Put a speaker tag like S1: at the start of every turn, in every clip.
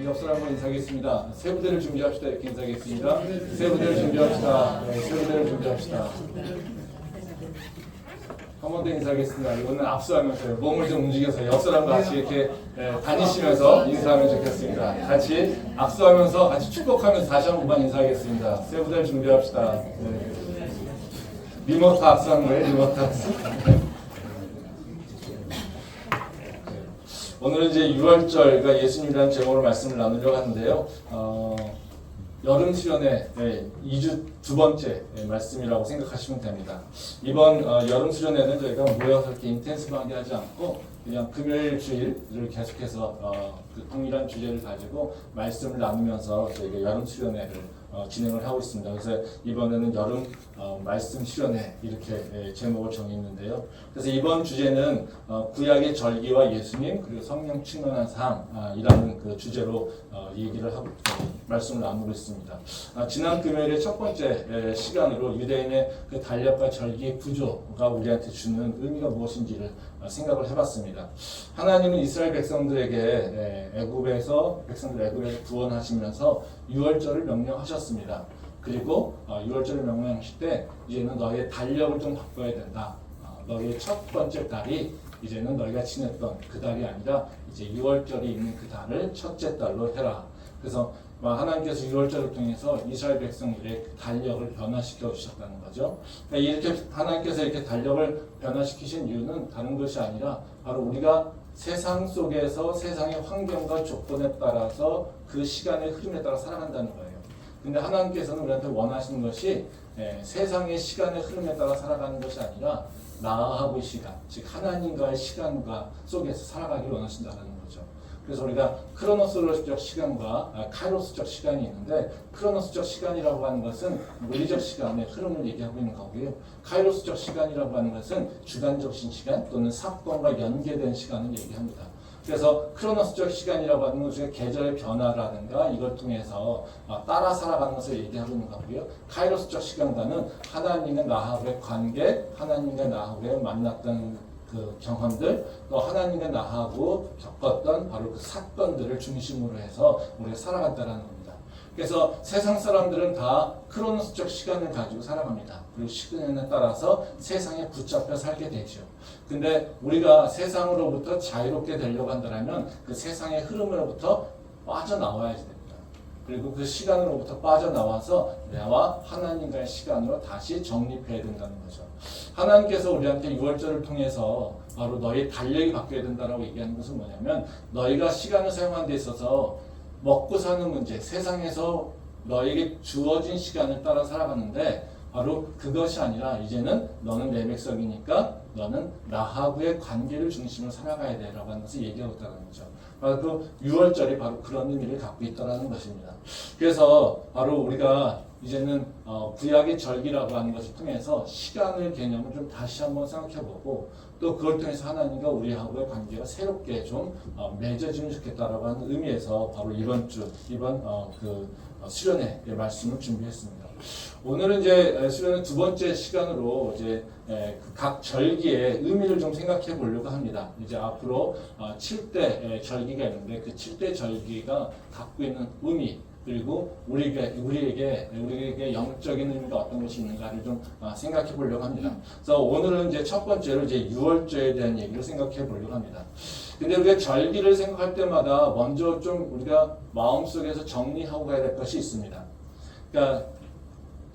S1: 옆 사람과 인사하겠습니다. 세 부대를 준비합시다. 이렇게 인사하겠습니다. 세 부대를 준비합시다. 네, 세 부대를 준비합시다. 한 번 더 인사하겠습니다. 이거는 압수하면서요. 몸을 좀 움직여서 옆 사람과 같이 이렇게 다니시면서 인사하면 좋겠습니다. 같이 압수하면서 같이 축복하면서 다시 한 번만 인사하겠습니다. 세 부대를 준비합시다. 네. 리모트 압수하는 거예요. 리모트 압수. 오늘은 이제 6월절과 예수님이라는 제목으로 말씀을 나누려고 하는데요. 여름 수련회 2주 두 번째 말씀이라고 생각하시면 됩니다. 이번 여름 수련회는 저희가 모여서 이렇게 인텐시브하게 하지 않고 그냥 금요일 주일을 계속해서 그 동일한 주제를 가지고 말씀을 나누면서 저희가 여름 수련회를 진행을 하고 있습니다. 그래서 이번에는 여름 말씀 수련회 이렇게 제목을 정했는데요. 그래서 이번 주제는 구약의 절기와 예수님 그리고 성령 충만한 삶이라는 그 주제로 얘기를 하고 말씀을 나누고 있습니다. 지난 금요일의 첫 번째 시간으로 유대인의 그 달력과 절기의 구조가 우리한테 주는 의미가 무엇인지를 생각을 해봤습니다. 하나님은 이스라엘 백성들에게 백성들 애굽에서 구원하시면서 6월절을 명령하셨습니다. 그리고 6월절을 명령하실 때 이제는 너희의 달력을 좀 바꿔야 된다. 너희의 첫 번째 달이 이제는 너희가 지냈던 그 달이 아니라 이제 6월절이 있는 그 달을 첫째 달로 해라. 그래서 하나님께서 6월절을 통해서 이스라엘 백성들의 달력을 변화시켜 주셨다는 거죠. 그러니까 이렇게 하나님께서 이렇게 달력을 변화시키신 이유는 다른 것이 아니라 바로 우리가 세상 속에서 세상의 환경과 조건에 따라서 그 시간의 흐름에 따라 살아간다는 거예요. 근데 하나님께서는 우리한테 원하시는 것이 세상의 시간의 흐름에 따라 살아가는 것이 아니라 나하고의 시간, 즉 하나님과의 시간과 속에서 살아가기를 원하신다는 거죠. 그래서 우리가 크로노스적 시간과 카이로스적 시간이 있는데 크로노스적 시간이라고 하는 것은 물리적 시간의 흐름을 얘기하고 있는 거고요. 카이로스적 시간이라고 하는 것은 주관적 시간 또는 사건과 연계된 시간을 얘기합니다. 그래서 크로노스적 시간이라고 하는 것은 계절의 변화라든가 이걸 통해서 따라 살아가는 것을 얘기하고 있는 거고요. 카이로스적 시간과는 하나님과 나하고의 관계, 하나님과 나하고의 만났던 그 경험들, 또 하나님과 나하고 겪었던 바로 그 사건들을 중심으로 해서 우리가 살아간다는 겁니다. 그래서 세상 사람들은 다 크로노스적 시간을 가지고 살아갑니다. 그리고 시간에 따라서 세상에 붙잡혀 살게 되죠. 근데 우리가 세상으로부터 자유롭게 되려고 한다면 그 세상의 흐름으로부터 빠져나와야 됩니다. 그리고 그 시간으로부터 빠져나와서 내와 하나님과의 시간으로 다시 정립해야 된다는 거죠. 하나님께서 우리한테 6월절을 통해서 바로 너희 달력이 바뀌어야 된다라고 얘기하는 것은 뭐냐면 너희가 시간을 사용하는 데 있어서 먹고 사는 문제, 세상에서 너에게 주어진 시간을 따라 살아가는데 바로 그것이 아니라 이제는 너는 내 백성이니까 너는 나하고의 관계를 중심으로 살아가야 돼라고 하는 것을 얘기하고 있다는 거죠. 바로 그 6월절이 바로 그런 의미를 갖고 있다는 것입니다. 그래서 바로 우리가 이제는 구약의 절기라고 하는 것을 통해서 시간의 개념을 좀 다시 한번 생각해보고 또 그걸 통해서 하나님과 우리하고의 관계가 새롭게 좀 맺어지면 좋겠다라고 하는 의미에서 바로 이번 수련회 말씀을 준비했습니다. 오늘은 이제 수련회 두 번째 시간으로 이제 각 절기의 의미를 좀 생각해 보려고 합니다. 이제 앞으로 7대 절기가 있는데 그 7대 절기가 갖고 있는 의미 그리고 우리에게 영적인 의미가 어떤 것이 있는가를 좀 생각해 보려고 합니다. 그래서 오늘은 이제 첫 번째로 이제 6월절에 대한 얘기를 생각해 보려고 합니다. 근데 우리가 절기를 생각할 때마다 먼저 좀 우리가 마음속에서 정리하고 가야 될 것이 있습니다. 그러니까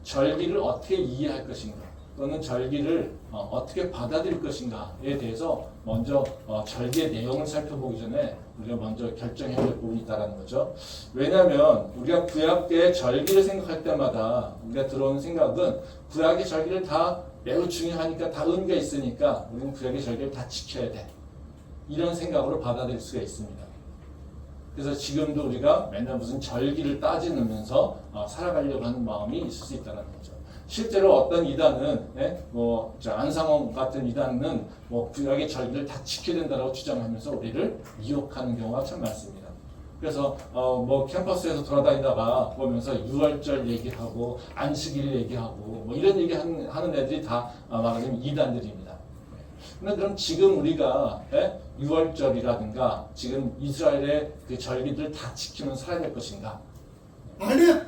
S1: 절기를 어떻게 이해할 것인가 또는 절기를 어떻게 받아들일 것인가에 대해서 먼저 절기의 내용을 살펴보기 전에 우리가 먼저 결정해야 될 부분이 있다는 거죠. 왜냐하면 우리가 구약의 절기를 생각할 때마다 우리가 들어오는 생각은 구약의 절기를 다 매우 중요하니까 다 의미가 있으니까 우리는 구약의 절기를 다 지켜야 돼. 이런 생각으로 받아들일 수가 있습니다. 그래서 지금도 우리가 맨날 무슨 절기를 따지면서 살아가려고 하는 마음이 있을 수 있다는 거죠. 실제로 어떤 이단은 안상홍 같은 이단은 구약의 절기를 다 지켜야 된다고 주장하면서 우리를 미혹하는 경우가 참 많습니다. 그래서 캠퍼스에서 돌아다니다가 보면서 6월절 얘기하고 안식일 얘기하고 이런 얘기 하는 애들이 다 말하자면 이단들입니다. 근데 그럼 지금 우리가 6월절이라든가 지금 이스라엘의 그 절기들 다 지키면서 살아야 될 것인가?
S2: 아니야.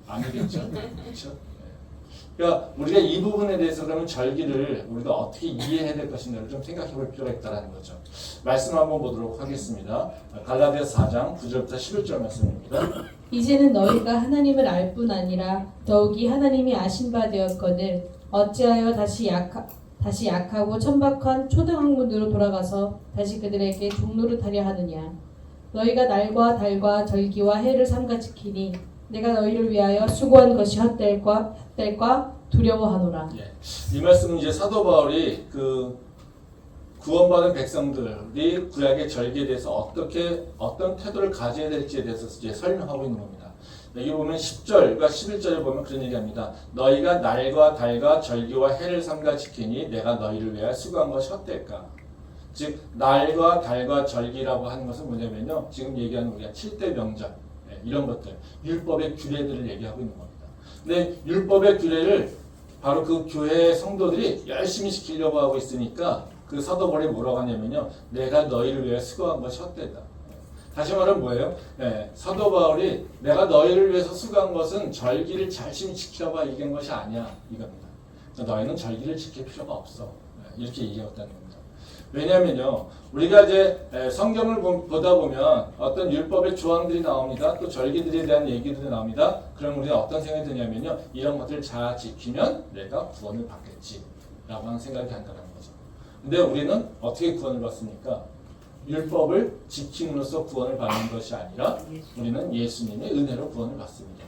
S1: 아니겠죠. 그렇죠? 그러니까 우리가 이 부분에 대해서 그러면 절기를 우리가 어떻게 이해해야 될 것인가를 좀 생각해 볼 필요가 있다는 거죠. 말씀 한번 보도록 하겠습니다. 갈라디아서 4장 9절부터 11절 말씀입니다.
S3: 이제는 너희가 하나님을 알 뿐 아니라 더욱이 하나님이 아신 바 되었거늘 어찌하여 다시 약하고 천박한 초등학문으로 돌아가서 다시 그들에게 종노릇하려 하느냐. 너희가 날과 달과 절기와 해를 삼가 지키니 내가 너희를 위하여 수고한 것이 헛될과 두려워하노라.
S1: 이 말씀은 이제 사도 바울이 그 구원받은 백성들이 구약의 절기에 대해서 어떤 태도를 가져야 될지에 대해서 이제 설명하고 있는 겁니다. 여기 보면 10절과 11절에 보면 그런 얘기합니다. 너희가 날과 달과 절기와 해를 삼가 지키니 내가 너희를 위하여 수고한 것이 헛될까? 즉 날과 달과 절기라고 하는 것은 뭐냐면요. 지금 얘기하는 우리가 7대 명절 이런 것들, 율법의 규례들을 얘기하고 있는 겁니다. 근데 율법의 규례를 바로 그 교회 성도들이 열심히 지키려고 하고 있으니까 그 사도 바울이 뭐라고 하냐면요. 내가 너희를 위해 수고한 것이 헛되다. 다시 말하면 뭐예요? 사도 바울이 내가 너희를 위해서 수고한 것은 절기를 열심히 지키려고 이긴 것이 아니야. 이겁니다. 너희는 절기를 지킬 필요가 없어. 이렇게 얘기했다는 겁니다. 왜냐하면요, 우리가 이제 성경을 보다 보면 어떤 율법의 조항들이 나옵니다. 또 절기들에 대한 얘기들이 나옵니다. 그럼 우리가 어떤 생각이 드냐면요, 이런 것들을 잘 지키면 내가 구원을 받겠지 라고 하는 생각이 한다는 거죠. 근데 우리는 어떻게 구원을 받습니까? 율법을 지킴으로써 구원을 받는 것이 아니라 우리는 예수님의 은혜로 구원을 받습니다.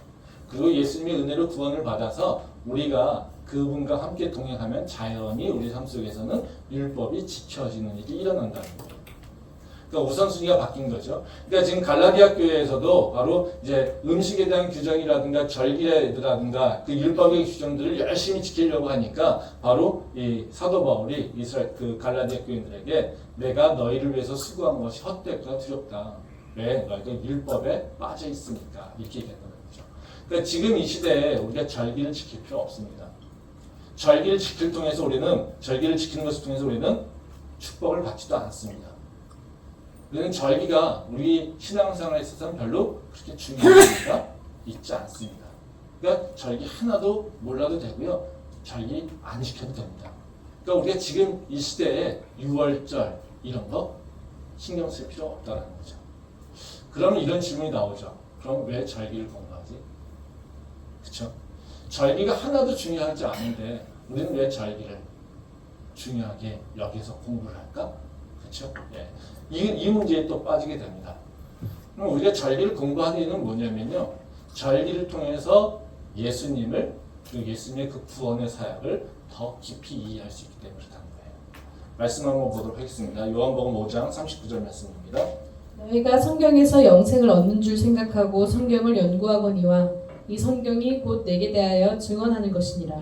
S1: 그리고 예수님의 은혜로 구원을 받아서 우리가 그분과 함께 동행하면 자연히 우리 삶 속에서는 율법이 지켜지는 일이 일어난다는 거예요. 그러니까 우선순위가 바뀐 거죠. 그러니까 지금 갈라디아 교회에서도 바로 이제 음식에 대한 규정이라든가 절기라든가 그 율법의 규정들을 열심히 지키려고 하니까 바로 이 사도 바울이 이스라엘 그 갈라디아 교인들에게 내가 너희를 위해서 수고한 것이 헛되고 두렵다. 왜? 너희가 율법에 빠져 있으니까 이렇게 얘기한다는 거죠. 그러니까 지금 이 시대에 우리가 절기를 지킬 필요 없습니다. 절기를 지키는 것을 통해서 우리는 축복을 받지도 않습니다. 우리는 절기가 우리 신앙생활에 있어서는 별로 그렇게 중요한 의미가 있지 않습니다. 그러니까 절기 하나도 몰라도 되고요. 절기 안 지켜도 됩니다. 그러니까 우리가 지금 이 시대에 6월절 이런 거 신경 쓸 필요 없다는 거죠. 그러면 이런 질문이 나오죠. 그럼 왜 절기를 공부하지? 그렇죠? 절기가 하나도 중요하지 않은데 우리는 왜 절기를 중요하게 여기서 공부를 할까? 그렇죠? 이 문제에 또 빠지게 됩니다. 그럼 우리가 절기를 공부하는 이유는 뭐냐면요. 절기를 통해서 예수님을 그리고 예수님의 그 구원의 사역을 더 깊이 이해할 수 있기 때문에 그렇다는 거예요. 말씀 한번 보도록 하겠습니다. 요한복음 5장 39절 말씀입니다.
S3: 너희가 성경에서 영생을 얻는 줄 생각하고 성경을 연구하거니와 이 성경이 곧 내게 대하여 증언하는 것이니라.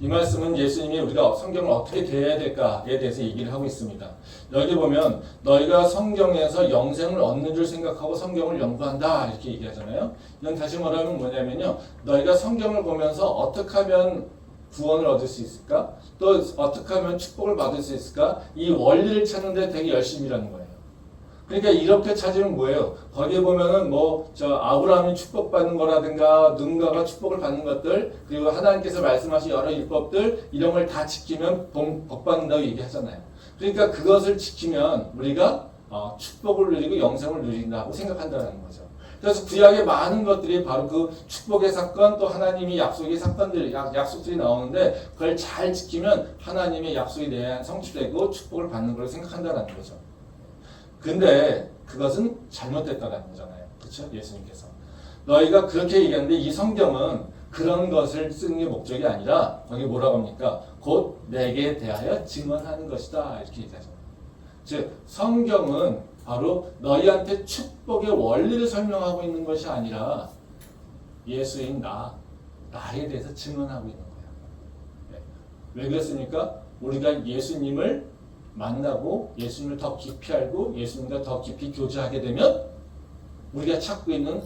S1: 이 말씀은 예수님이 우리가 성경을 어떻게 대해야 될까에 대해서 얘기를 하고 있습니다. 여기 보면 너희가 성경에서 영생을 얻는 줄 생각하고 성경을 연구한다 이렇게 얘기하잖아요. 이건 다시 말하면 뭐냐면요. 너희가 성경을 보면서 어떻게 하면 구원을 얻을 수 있을까? 또 어떻게 하면 축복을 받을 수 있을까? 이 원리를 찾는데 되게 열심히 일하는 거예요. 그러니까 이렇게 찾으면 뭐예요? 거기에 보면은 아브라함이 축복받는 거라든가 누군가가 축복을 받는 것들 그리고 하나님께서 말씀하신 여러 율법들 이런 걸 다 지키면 복 받는다고 얘기하잖아요. 그러니까 그것을 지키면 우리가 축복을 누리고 영생을 누린다고 생각한다는 거죠. 그래서 구약의 많은 것들이 바로 그 축복의 사건 또 하나님이 약속의 사건들 약속들이 나오는데 그걸 잘 지키면 하나님의 약속이 내 안에 성취되고 축복을 받는 걸 생각한다는 거죠. 근데 그것은 잘못됐다는 거잖아요. 그렇죠? 예수님께서. 너희가 그렇게 얘기하는데 이 성경은 그런 것을 쓰는 게 목적이 아니라 거기 뭐라고 합니까? 곧 내게 대하여 증언하는 것이다. 이렇게 얘기하잖아요. 즉 성경은 바로 너희한테 축복의 원리를 설명하고 있는 것이 아니라 예수인 나에 대해서 증언하고 있는 거예요. 왜 그렇습니까? 우리가 예수님을 만나고 예수님을 더 깊이 알고 예수님과 더 깊이 교제하게 되면 우리가 찾고 있는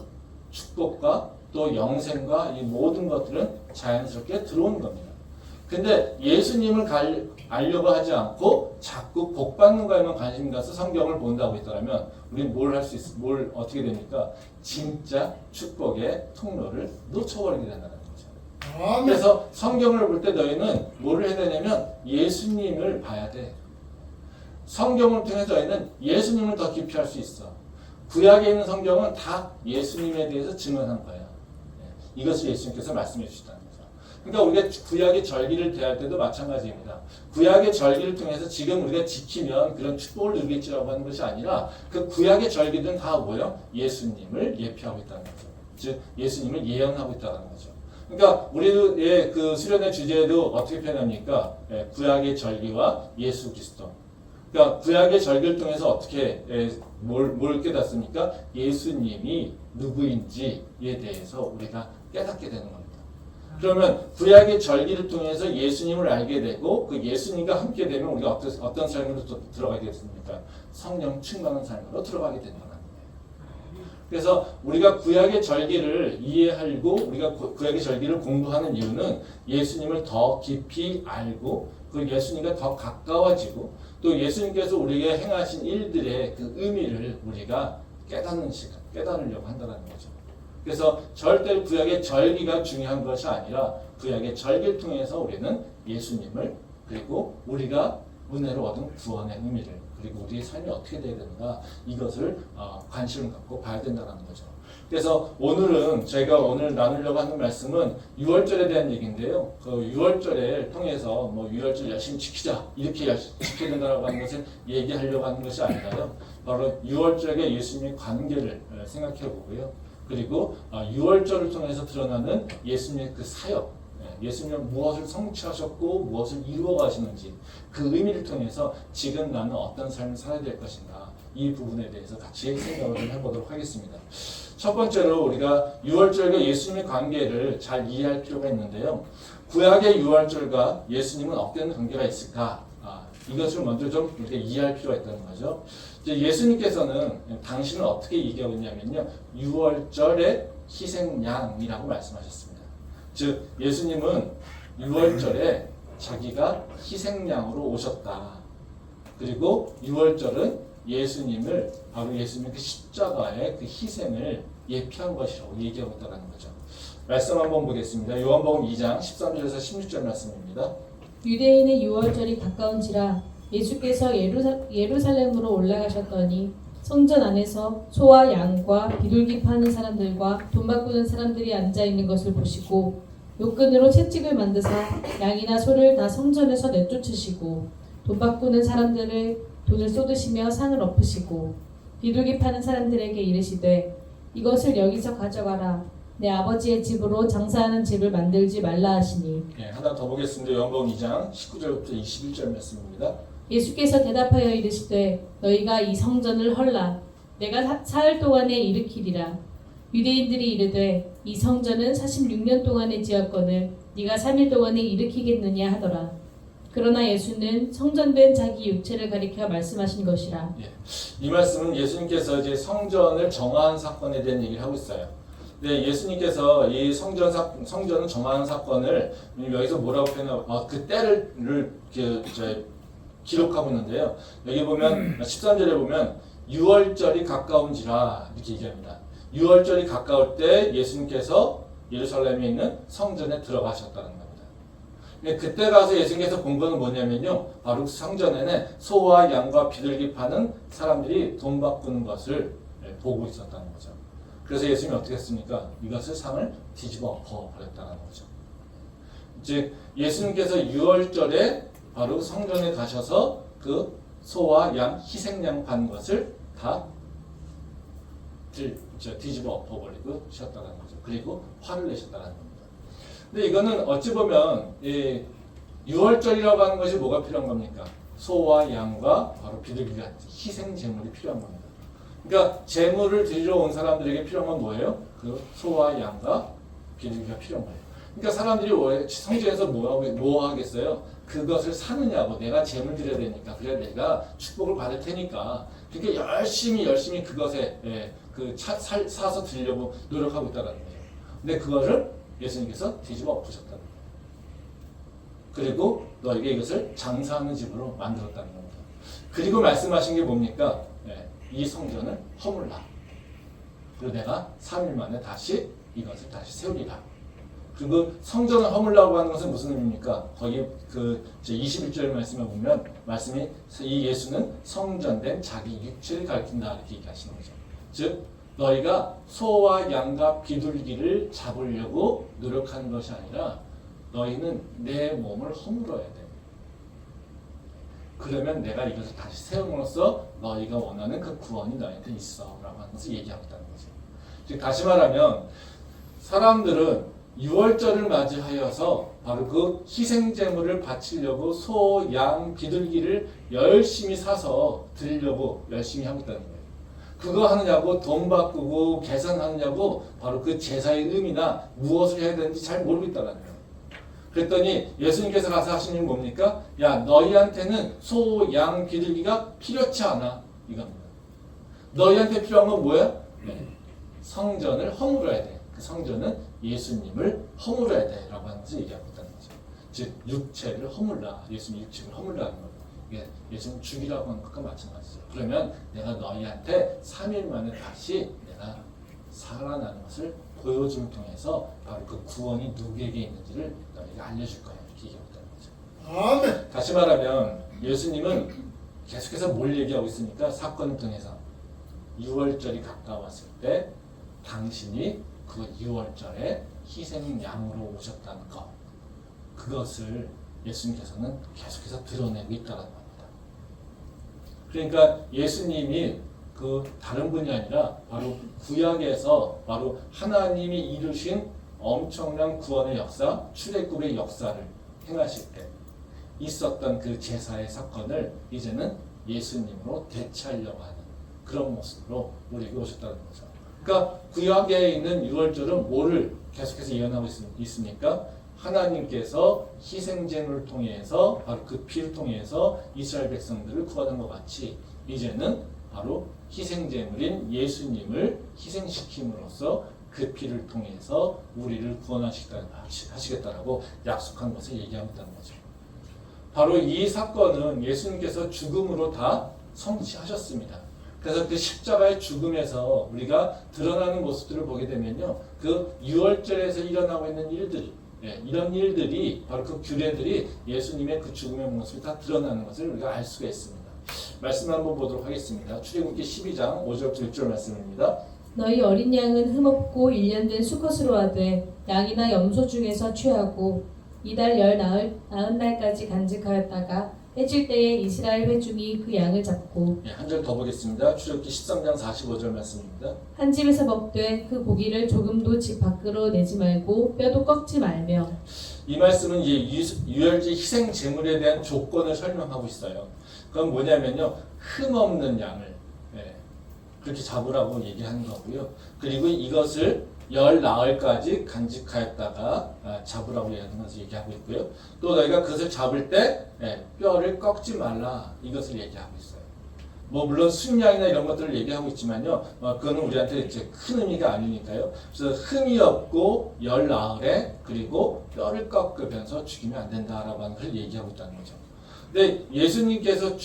S1: 축복과 또 영생과 이 모든 것들은 자연스럽게 들어오는 겁니다. 근데 예수님을 알려고 하지 않고 자꾸 복 받는 거에만 관심이 가서 성경을 본다고 했더라면 우리는 뭘 할 수 있어? 뭘 어떻게 됩니까? 진짜 축복의 통로를 놓쳐버리게 된다는 거죠. 그래서 성경을 볼 때 너희는 뭐를 해야 되냐면 예수님을 봐야 돼. 성경을 통해서 너희는 예수님을 더 깊이 할 수 있어. 구약에 있는 성경은 다 예수님에 대해서 증언한 거야. 이것을 예수님께서 말씀해 주시다는 거죠. 그러니까 우리가 구약의 절기를 대할 때도 마찬가지입니다. 구약의 절기를 통해서 지금 우리가 지키면 그런 축복을 누리겠지라고 하는 것이 아니라 그 구약의 절기들은 다 뭐예요? 예수님을 예표하고 있다는 거죠. 즉 예수님을 예언하고 있다는 거죠. 그러니까 우리의 그 수련의 주제도 어떻게 표현합니까? 구약의 절기와 예수 그리스도. 그러니까 구약의 절기를 통해서 어떻게 뭘 깨닫습니까? 예수님이 누구인지에 대해서 우리가 깨닫게 되는 겁니다. 그러면 구약의 절기를 통해서 예수님을 알게 되고 그 예수님과 함께 되면 우리가 어떤 삶으로 들어가게 됐습니까? 성령 충만한 삶으로 들어가게 되는 거예요. 그래서 우리가 구약의 절기를 이해하고 우리가 구약의 절기를 공부하는 이유는 예수님을 더 깊이 알고 그 예수님과 더 가까워지고 또 예수님께서 우리에게 행하신 일들의 그 의미를 우리가 깨닫는 시간, 깨달으려고 한다는 거죠. 그래서 절대로 구약의 절기가 중요한 것이 아니라 구약의 절기를 통해서 우리는 예수님을 그리고 우리가 은혜로 얻은 구원의 의미를 그리고 우리의 삶이 어떻게 되어야 되는가 이것을 관심을 갖고 봐야 된다는 거죠. 그래서 오늘은 저희가 오늘 나누려고 하는 말씀은 유월절에 대한 얘기인데요. 그 유월절을 통해서 뭐 유월절 열심히 지키자 이렇게 열심히 지켜야 된다고 하는 것을 얘기하려고 하는 것이 아니라요. 바로 유월절과 예수님의 관계를 생각해 보고요. 그리고 유월절을 통해서 드러나는 예수님의 그 사역, 예수님은 무엇을 성취하셨고 무엇을 이루어 가시는지 그 의미를 통해서 지금 나는 어떤 삶을 살아야 될 것인가 이 부분에 대해서 같이 생각을 좀 해보도록 하겠습니다. 첫 번째로 우리가 유월절과 예수님의 관계를 잘 이해할 필요가 있는데요. 구약의 유월절과 예수님은 어떤 관계가 있을까? 이것을 먼저 좀 우리가 이해할 필요가 있다는 거죠. 이제 예수님께서는 당신을 어떻게 얘기하고 있냐면요. 유월절의 희생양이라고 말씀하셨습니다. 즉 예수님은 유월절에 자기가 희생양으로 오셨다. 그리고 유월절은 예수님을 바로 예수님의 그 십자가의 그 희생을 예표한 것이라고 얘기하고 있다는 거죠. 말씀 한번 보겠습니다. 요한복음 2장 13절에서 16절 말씀입니다.
S3: 유대인의 유월절이 가까운지라 예수께서 예루살렘으로 올라가셨더니 성전 안에서 소와 양과 비둘기 파는 사람들과 돈 바꾸는 사람들이 앉아 있는 것을 보시고 욕근으로 채찍을 만드사 양이나 소를 다 성전에서 내쫓으시고 돈 바꾸는 사람들을 돈을 쏟으시며 상을 엎으시고 비둘기 파는 사람들에게 이르시되 이것을 여기서 가져가라. 내 아버지의 집으로 장사하는 집을 만들지 말라 하시니.
S1: 하나 더 보겠습니다. 요한복음 2장 19절부터 21절 말씀입니다.
S3: 예수께서 대답하여 이르시되 너희가 이 성전을 헐라. 내가 사흘 동안에 일으키리라. 유대인들이 이르되 이 성전은 46년 동안에 지었거늘 네가 3일 동안에 일으키겠느냐 하더라. 그러나 예수는 성전된 자기 육체를 가리켜 말씀하신 것이라.
S1: 이 말씀은 예수님께서 이제 성전을 정화한 사건에 대한 얘기를 하고 있어요. 네, 예수님께서 이 성전을 정화한 사건을 여기서 뭐라고 표현하고 그 때를 기록하고 있는데요. 여기 보면 13절에 보면 유월절이 가까운지라 이렇게 얘기합니다. 유월절이 가까울 때 예수님께서 예루살렘에 있는 성전에 들어가셨다는 겁니다. 그때 가서 예수님께서 본 거는 뭐냐면요. 바로 성전에는 소와 양과 비둘기 파는 사람들이 돈 바꾸는 것을 보고 있었다는 거죠. 그래서 예수님이 어떻게 했습니까? 이것을 상을 뒤집어 엎어 버렸다는 거죠. 즉 예수님께서 유월절에 바로 성전에 가셔서 그 소와 양, 희생양 판 것을 다 뒤집어 엎어버리고 쉬었다는 거죠. 그리고 화를 내셨다는 겁니다. 근데 이거는 어찌 보면 이 유월절이라고 하는 것이 뭐가 필요한 겁니까? 소와 양과 바로 비둘기 같은 희생 제물이 필요한 겁니다. 그러니까 제물을 드리러 온 사람들에게 필요한 건 뭐예요? 그 소와 양과 비둘기가 필요한 거예요. 그러니까 사람들이 성전에서 뭐 하겠어요? 그것을 사느냐고. 내가 제물 드려야 되니까. 그래 내가 축복을 받을 테니까. 그러니까 열심히 그것에 사서 드리려고 노력하고 있다는 거예요. 근데 그거를 예수님께서 뒤집어 엎으셨다는 거예요. 그리고 너에게 이것을 장사하는 집으로 만들었다는 겁니다. 그리고 말씀하신 게 뭡니까? 이 성전을 허물라. 그리고 내가 3일 만에 다시 이것을 다시 세우리라. 그리고 성전을 허물라고 하는 것은 무슨 의미입니까? 거기 그 21절 말씀에 보면 말씀이 이 예수는 성전된 자기 육체를 가리킨다 이렇게 얘기하시는 거죠. 즉 너희가 소와 양과 비둘기를 잡으려고 노력하는 것이 아니라 너희는 내 몸을 허물어야 돼. 그러면 내가 이것을 다시 세움으로써 너희가 원하는 그 구원이 너희한테 있어 라고 하는 것을 얘기하고 있다는 거죠. 즉 다시 말하면 사람들은 유월절을 맞이하여서 바로 그 희생제물을 바치려고 소, 양, 비둘기를 열심히 사서 드리려고 열심히 하고 있다는 거예요. 그거 하느냐고 돈 바꾸고 계산하느냐고 바로 그 제사의 의미나 무엇을 해야 되는지 잘 모르고 있다는 거예요. 그랬더니 예수님께서 가서 하신 일이 뭡니까? 야 너희한테는 소, 양, 비둘기가 필요치 않아 이겁니다. 너희한테 필요한 건 뭐야? 성전을 허물어야 돼. 그 성전은 예수님을 허물어야 돼 라고 하는 것을 얘기하고 있다는 거죠. 즉 육체를 허물라. 예수님 육체를 허물라는 거예요. 이게 예수님 죽이라고 하는 것과 마찬가지죠. 그러면 내가 너희한테 3일 만에 다시 내가 살아나는 것을 보여줌을 통해서 바로 그 구원이 누구에게 있는지를 너희가 알려줄 거야 이렇게 얘기하고 있다는 거죠.
S2: 아멘.
S1: 다시 말하면 예수님은 계속해서 뭘 얘기하고 있습니까? 사건을 통해서 6월절이 가까웠을 때 당신이 그 6월절에 희생양으로 오셨다는 것, 그것을 예수님께서는 계속해서 드러내고 있다는 겁니다. 그러니까 예수님이 그 다른 분이 아니라 바로 구약에서 바로 하나님이 이루신 엄청난 구원의 역사, 출애굽의 역사를 행하실 때 있었던 그 제사의 사건을 이제는 예수님으로 대체하려고 하는 그런 모습으로 우리에게 오셨다는 거죠. 그러니까 구약에 있는 유월절은 뭐를 계속해서 예언하고 있습니까? 하나님께서 희생제물을 통해서 바로 그 피를 통해서 이스라엘 백성들을 구하는 것 같이 이제는 바로 희생제물인 예수님을 희생시킴으로써 그 피를 통해서 우리를 구원하시겠다라고 약속한 것을 얘기하고 있다는 거죠. 바로 이 사건은 예수님께서 죽음으로 다 성취하셨습니다. 그래서 그 십자가의 죽음에서 우리가 드러나는 모습들을 보게 되면요, 그 유월절에서 일어나고 있는 일들, 이런 일들이 바로 그 규례들이 예수님의 그 죽음의 모습이 다 드러나는 것을 우리가 알 수가 있습니다. 말씀 한번 보도록 하겠습니다. 출애굽기 12장 5절부터 6절 말씀입니다.
S3: 너희 어린 양은 흠없고 1년 된 수컷으로 하되 양이나 염소 중에서 취하고 이달 열 나흔 날까지 간직하였다가 해질 때에 이스라엘 회중이 그 양을 잡고
S1: 한 절 더 보겠습니다. 출애굽기 13장 45절 말씀입니다.
S3: 한 집에서 먹되 그 고기를 조금도 집 밖으로 내지 말고 뼈도 꺾지 말며.
S1: 이 말씀은 이제 유월절 희생 제물에 대한 조건을 설명하고 있어요. 그건 뭐냐면요, 흠 없는 양을 그렇게 잡으라고 얘기하는 거고요. 그리고 이것을 열 나흘까지 간직하였다가 잡으라고 얘기하고 있고요. 또 너희가 그것을 잡을 때 뼈를 꺾지 말라 이것을 얘기하고 있어요. 뭐 물론 순양이나 이런 것들을 얘기하고 있지만요, 그거는 우리한테 이제 큰 의미가 아니니까요. 그래서 흠이 없고 열 나흘에 그리고 뼈를 꺾으면서 죽이면 안 된다라고 하는 걸 얘기하고 있다는 거죠. 근데 예수님께서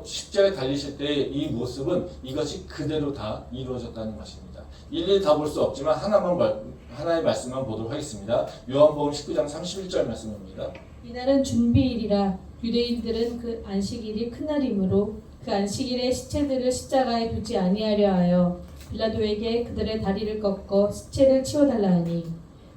S1: 십자가에 달리실 때 이 모습은 이것이 그대로 다 이루어졌다는 것입니다. 일일이 다 볼 수 없지만 하나의 말씀만 보도록 하겠습니다. 요한복음 19장 31절 말씀입니다.
S3: 이날은 준비일이라 유대인들은 그 안식일이 큰 날이므로 그 안식일에 시체들을 십자가에 두지 아니하려 하여 빌라도에게 그들의 다리를 꺾어 시체를 치워달라 하니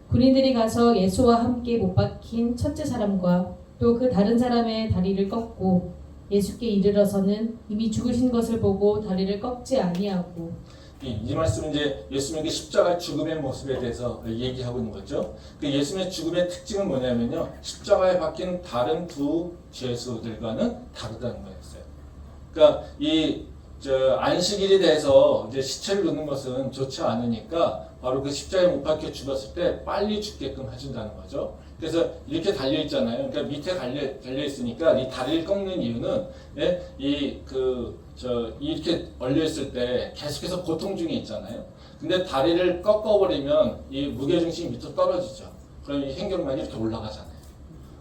S3: 군인들이 가서 예수와 함께 못 박힌 첫째 사람과 또 그 다른 사람의 다리를 꺾고 예수께 이르러서는 이미 죽으신 것을 보고 다리를 꺾지 아니하고.
S1: 이 말씀은 이제 예수님의 십자가 죽음의 모습에 대해서 얘기하고 있는 거죠. 그 예수님의 죽음의 특징은 뭐냐면요, 십자가에 박힌 다른 두 죄수들과는 다르다는 거였어요. 그러니까 안식일에 대해서 이제 시체를 놓는 것은 좋지 않으니까 바로 그 십자가에 못 박혀 죽었을 때 빨리 죽게끔 해준다는 거죠. 그래서 이렇게 달려 있잖아요. 그러니까 밑에 달려 있으니까 이 다리를 꺾는 이유는 이렇게 얼려 있을 때 계속해서 고통 중에 있잖아요. 근데 다리를 꺾어버리면 이 무게 중심이 밑으로 떨어지죠. 그럼 이 횡격막이 이렇게 올라가잖아요.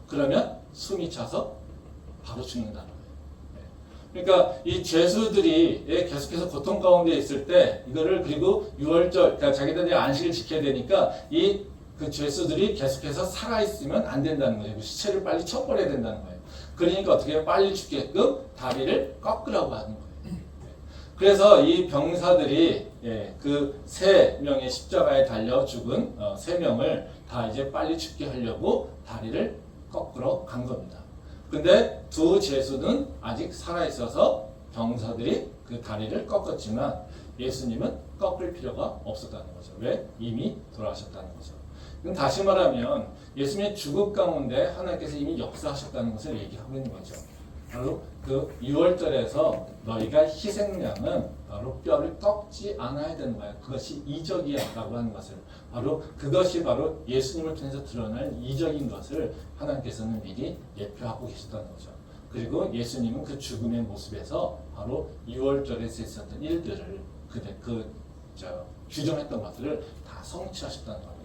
S1: 그러면 숨이 차서 바로 죽는다는 거예요. 그러니까 이 죄수들이 계속해서 고통 가운데 있을 때 이거를 그리고 유월절 그러니까 자기들이 안식을 지켜야 되니까 이 그 죄수들이 계속해서 살아 있으면 안 된다는 거예요. 시체를 빨리 쳐버려야 된다는 거예요. 그러니까 어떻게 해요? 빨리 죽게끔 다리를 꺾으라고 하는 거예요. 그래서 이 병사들이 그 3명의 십자가에 달려 죽은 3명을 다 이제 빨리 죽게 하려고 다리를 꺾으러 간 겁니다. 근데 2 죄수는 아직 살아있어서 병사들이 그 다리를 꺾었지만 예수님은 꺾을 필요가 없었다는 거죠. 왜? 이미 돌아가셨다는 거죠. 그럼 다시 말하면 예수님의 죽음 가운데 하나님께서 이미 역사하셨다는 것을 얘기하고 있는 거죠. 바로 그 6월절에서 너희가 희생양은 바로 뼈를 꺾지 않아야 되는 거예요. 그것이 이적이야라고 하는 것을 바로 그것이 바로 예수님을 통해서 드러날 이적인 것을 하나님께서는 미리 예표하고 계셨다는 거죠. 그리고 예수님은 그 죽음의 모습에서 바로 6월절에서 있었던 일들을 규정했던 것들을 다 성취하셨다는 겁니다.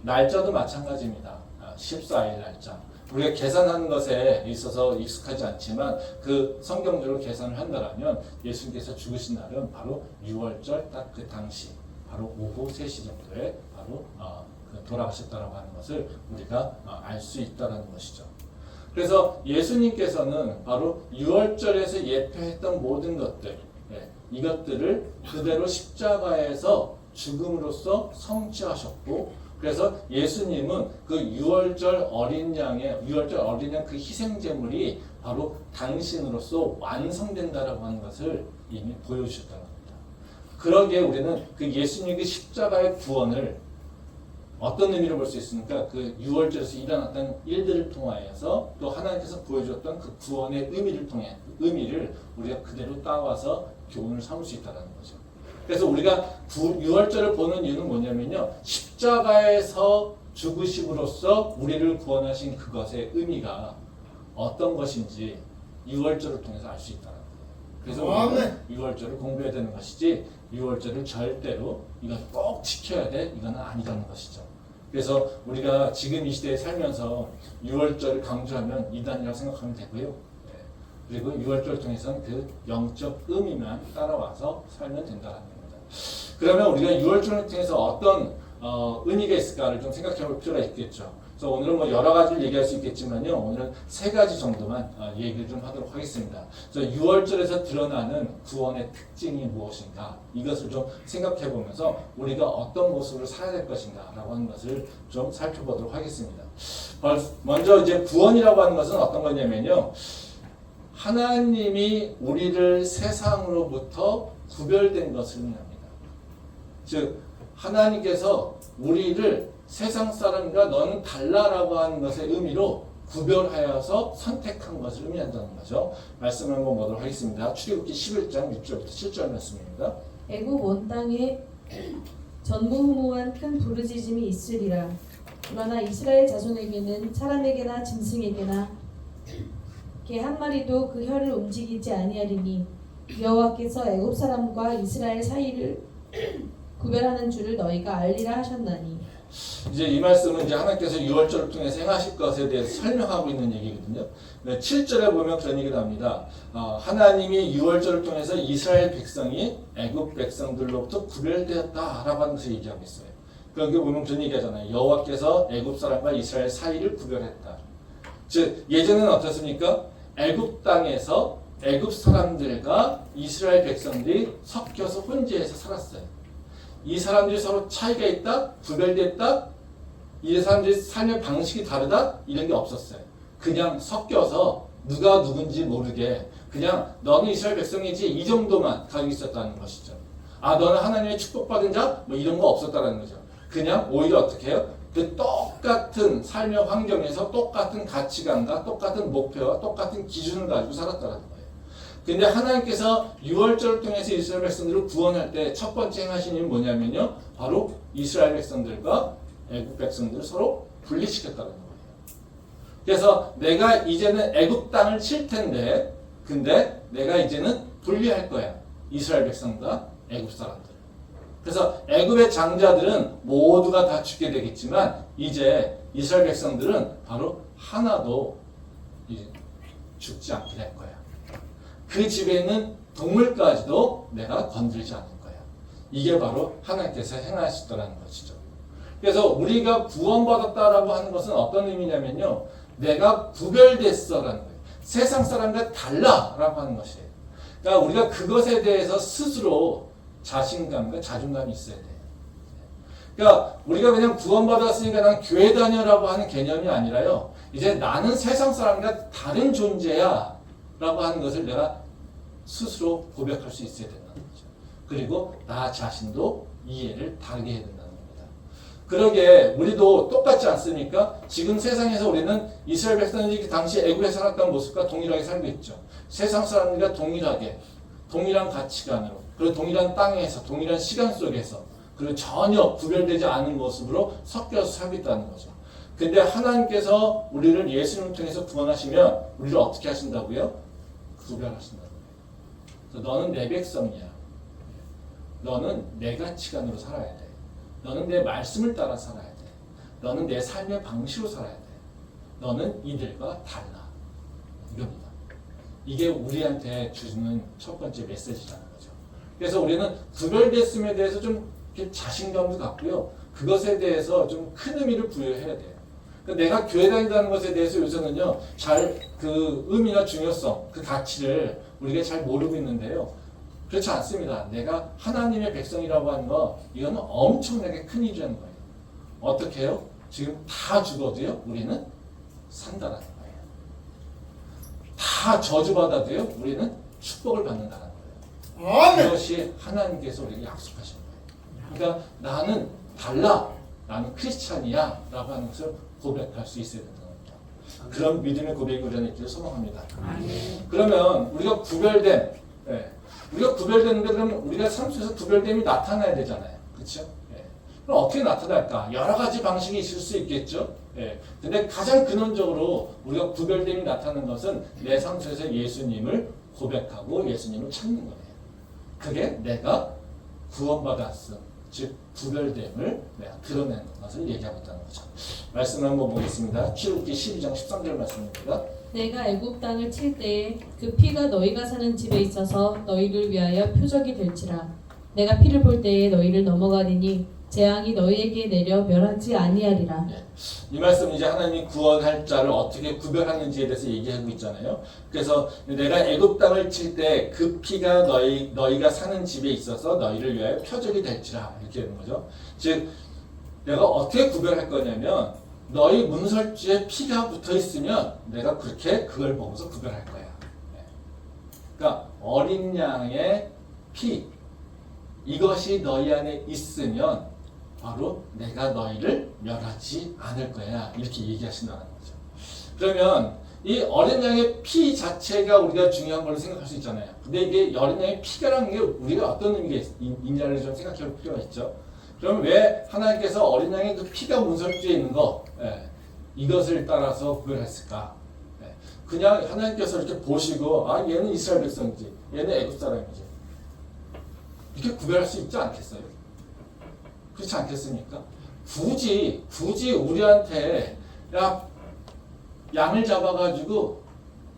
S1: 날짜도 마찬가지입니다. 14일 날짜. 우리가 계산하는 것에 있어서 익숙하지 않지만 그 성경적으로 계산을 한다면 예수님께서 죽으신 날은 바로 6월절 딱 그 당시 바로 오후 3시 정도에 바로 돌아가셨다고 하는 것을 우리가 알 수 있다는 것이죠. 그래서 예수님께서는 바로 6월절에서 예표했던 모든 것들 이것들을 그대로 십자가에서 죽음으로써 성취하셨고 그래서 예수님은 그 6월절 어린 양의 6월절 어린 양 그 희생 제물이 바로 당신으로서 완성된다라고 하는 것을 이미 보여주셨다는 겁니다. 그러기에 우리는 그 예수님의 그 십자가의 구원을 어떤 의미로 볼 수 있습니까? 그 6월절에서 일어났던 일들을 통하여서 또 하나님께서 보여줬던 그 구원의 의미를 우리가 그대로 따와서 교훈을 삼을 수 있다는 거죠. 그래서 우리가 6월절을 보는 이유는 뭐냐면요. 십자가에서 죽으심으로써 우리를 구원하신 그것의 의미가 어떤 것인지 6월절을 통해서 알 수 있다는 거예요. 그래서 우리는 6월절을 공부해야 되는 것이지 6월절을 절대로 이건 꼭 지켜야 돼 이거는 아니라는 것이죠. 그래서 우리가 지금 이 시대에 살면서 6월절을 강조하면 이단이라고 생각하면 되고요. 그리고 6월절을 통해서는 그 영적 의미만 따라와서 살면 된다는 겁니다. 그러면 우리가 6월절을 통해서 어떤 의미가 있을까를 좀 생각해 볼 필요가 있겠죠. 그래서 오늘은 뭐 여러 가지를 얘기할 수 있겠지만요. 오늘은 3가지 정도만 얘기를 좀 하도록 하겠습니다. 그래서 6월절에서 드러나는 구원의 특징이 무엇인가 이것을 좀 생각해 보면서 우리가 어떤 모습으로 살아야 될 것인가 라고 하는 것을 좀 살펴보도록 하겠습니다. 먼저 이제 구원이라고 하는 것은 어떤 거냐면요. 하나님이 우리를 세상으로부터 구별된 것을 의미합니다. 즉 하나님께서 우리를 세상 사람과 너는 달라라고 하는 것의 의미로 구별하여서 선택한 것을 의미한다는 거죠. 말씀을 한번 보도록 하겠습니다. 출애굽기 11장 6절부터 7절 말씀입니다.
S3: 애굽 온 땅에 전무후무한 큰 부르짖음이 있으리라. 그러나 이스라엘 자손에게는 사람에게나 짐승에게나 개 한 마리도 그 혀를 움직이지 아니하리니 여호와께서 애굽 사람과 이스라엘 사이를 구별하는 줄을 너희가 알리라 하셨나니.
S1: 이제 이 말씀은 이제 하나님께서 6월절을 통해서 행하실 것에 대해서 설명하고 있는 얘기거든요. 7절에 보면 그런 얘기가 나옵니다. 하나님이 6월절을 통해서 이스라엘 백성이 애굽 백성들로부터 구별되었다라고 하는 것을 얘기하고 있어요. 여기 보면 그런 얘기하잖아요. 여호와께서 애굽 사람과 이스라엘 사이를 구별했다. 즉 예전에는 어떻습니까? 애굽 땅에서 애굽 사람들과 이스라엘 백성들이 섞여서 혼재해서 살았어요. 이 사람들이 서로 차이가 있다, 구별됐다, 이 사람들이 삶의 방식이 다르다 이런 게 없었어요. 그냥 섞여서 누가 누군지 모르게 그냥 너는 이스라엘 백성이지 이 정도만 가지고 있었다는 것이죠. 너는 하나님의 축복받은 자? 뭐 이런 거 없었다는 거죠. 그냥 오히려 어떻게 해요? 그 똑같은 삶의 환경에서 똑같은 가치관과 똑같은 목표와 똑같은 기준을 가지고 살았다는 거예요. 근데 하나님께서 6월절을 통해서 이스라엘 백성들을 구원할 때 첫 번째 행하신 일은 뭐냐면요. 바로 이스라엘 백성들과 애굽 백성들을 서로 분리시켰다는 거예요. 그래서 내가 이제는 애굽 땅을 칠 텐데 근데 내가 이제는 분리할 거야. 이스라엘 백성과 애굽 사람들. 그래서 애굽의 장자들은 모두가 다 죽게 되겠지만 이제 이스라엘 백성들은 바로 하나도 죽지 않게 될 거야. 그 집에 있는 동물까지도 내가 건들지 않을 거야. 이게 바로 하나님께서 행하시더라는 것이죠. 그래서 우리가 구원받았다라고 하는 것은 어떤 의미냐면요, 내가 구별됐어라는 거예요. 세상 사람과 달라라고 하는 것이에요. 그러니까 우리가 그것에 대해서 스스로 자신감과 자존감이 있어야 돼요. 그러니까 우리가 그냥 구원받았으니까 난 교회 다녀라고 하는 개념이 아니라요, 이제 나는 세상 사람과 다른 존재야 라고 하는 것을 내가 스스로 고백할 수 있어야 된다는 거죠. 그리고 나 자신도 이해를 다르게 해야 된다는 겁니다. 그러게 우리도 똑같지 않습니까? 지금 세상에서 우리는 이스라엘 백성들이 당시 애굽에 살았던 모습과 동일하게 살고 있죠. 세상 사람들과 동일하게, 동일한 가치관으로, 그리고 동일한 땅에서, 동일한 시간 속에서, 그리고 전혀 구별되지 않은 모습으로 섞여서 살고 있다는 거죠. 근데 하나님께서 우리를 예수님을 통해서 구원하시면 우리를 어떻게 하신다고요? 구별하신다는 거예요. 그래서 너는 내 백성이야. 너는 내 가치관으로 살아야 돼. 너는 내 말씀을 따라 살아야 돼. 너는 내 삶의 방식으로 살아야 돼. 너는 이들과 달라. 이겁니다. 이게 우리한테 주는 첫 번째 메시지라는 거죠. 그래서 우리는 구별됐음에 대해서 좀 자신감도 갖고요, 그것에 대해서 좀 큰 의미를 부여해야 돼요. 그러니까 내가 교회 다닌다는 것에 대해서 요새는요, 잘 그 의미나 중요성, 그 가치를 우리가 잘 모르고 있는데요. 그렇지 않습니다. 내가 하나님의 백성이라고 하는 거, 이거는 엄청나게 큰 일이라는 거예요. 어떻게 해요? 지금 다 죽어도요, 우리는 산다라는 거예요. 다 저주받아도요, 우리는 축복을 받는다는 거예요. 그것이 하나님께서 우리에게 약속하신 거예요. 그러니까 나는 달라, 나는 크리스찬이야 라고 하는 것을 고백할 수 있어야 된다는 겁니다. 그런 믿음의 고백이 우리 안에 있기를 소망합니다. 그러면 우리가 구별됨, 우리가 구별되는데 그러면 우리가 삶 속에서 구별됨이 나타나야 되잖아요. 그렇죠? 그럼 어떻게 나타날까? 여러 가지 방식이 있을 수 있겠죠. 근데 가장 근원적으로 우리가 구별됨이 나타나는 것은 내 삶 속에서 예수님을 고백하고 예수님을 찾는 거예요. 그게 내가 구원받았음, 즉 구별됨을 내가 드러내는 것을 얘기하고 있다는 거죠. 말씀을 한번 보겠습니다. 출애굽기 12장 13절 말씀입니다.
S3: 내가 애굽 땅을 칠 때에 그 피가 너희가 사는 집에 있어서 너희를 위하여 표적이 될지라. 내가 피를 볼 때에 너희를 넘어가리니 재앙이 너희에게 내려 멸하지 아니하리라.
S1: 이 말씀은 이제 하나님이 구원할 자를 어떻게 구별하는지에 대해서 얘기하고 있잖아요. 그래서 내가 애굽 땅을 칠 때 그 피가 너희가 사는 집에 있어서 너희를 위하여 표적이 될지라, 이렇게 되는 거죠. 즉 내가 어떻게 구별할 거냐면, 너희 문설주에 피가 붙어 있으면 내가 그렇게 그걸 보고서 구별할 거야. 그러니까 어린 양의 피, 이것이 너희 안에 있으면 바로 내가 너희를 멸하지 않을 거야, 이렇게 얘기하신다는 거죠. 그러면 이 어린 양의 피 자체가 우리가 중요한 걸로 생각할 수 있잖아요. 근데 이게 어린 양의 피라는 게 우리가 어떤 의미가 있냐를 좀 생각해 볼 필요가 있죠. 그럼 왜 하나님께서 어린 양의 그 피가 문설주에 있는 거, 이것을 따라서 구별했을까? 그냥 하나님께서 이렇게 보시고, 아, 얘는 이스라엘 백성이지, 얘는 애굽 사람이지, 이렇게 구별할 수 있지 않겠어요? 그렇지 않겠습니까? 굳이 우리한테 야, 양을 잡아가지고